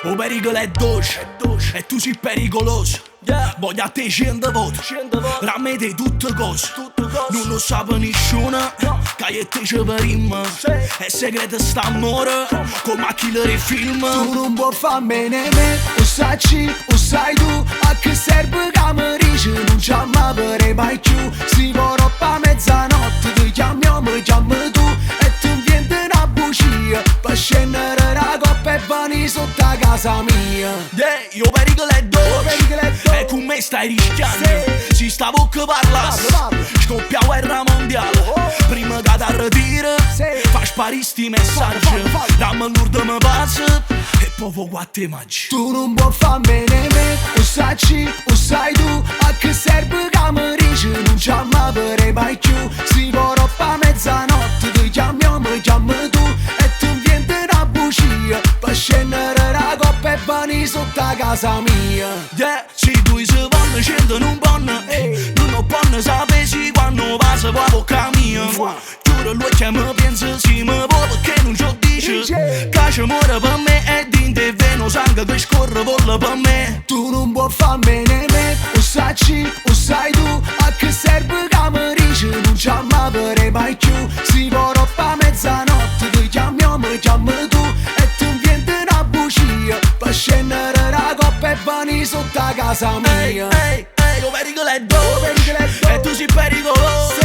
O pericolo è dolce, e tu sei pericoloso. Voglio a te 100 voti, ramete tutte cose. Non lo sa nessuno, che io te ci parimmo. È segreto sta amore, come a killer e film. Tu non puoi farmi me, o sai tu. A che serve che mi dici, non ci amare mai più. Si vorrà a mezzanotte, ti chiamiamo, mi chiami tu. E tu vieni una bugia, per scendere la coppa e vani sotto a casa mia. Io pericolo è dolce, e con me stai rischiando. Si sta bocca parlare, scoppia guerra mondiale. Prima che ti arretiri, fa sparire sti messaggi. Dammi l'urdo mi passa, e poi fuoco a te mangi. Tu non puoi farmi me, o sai tu. A che serve che mi dici, non ci amare mai più. Si vorrà a mezzanotte, ti chiamiamo, mi chiami tu. E tu vieni una bugia, per scendere la coppa e vani sotto a casa mia. Se tu si vanno, 100 non vanno. Non vanno sapessi quando passa qua bocca mia. Giuro lui che mi pensa, sì mi vuoi perché non ci dice. Che ci muore per me e din te veno sangue che scorre vola per me. Tu non puoi farmi me, o sai tu. A che serve che mi dici, non ci amare mai più. Si vorrà a mezzanotte, ti chiamiamo, mi chiami tu. E tu vieni una bugia, per scendere la coppa e vani sotto a casa mia. Io pericolo è dolce, e tu sei pericoloso.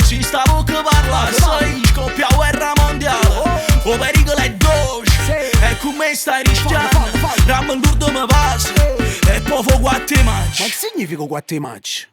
Si sta bocca parla, sai, scoppia guerra mondiale. O pericolo è dolce, e con me stai rischiando. Ramma l'urdo mi passa, e poi fuoco a te mangi. Ma che significa quattro mangi?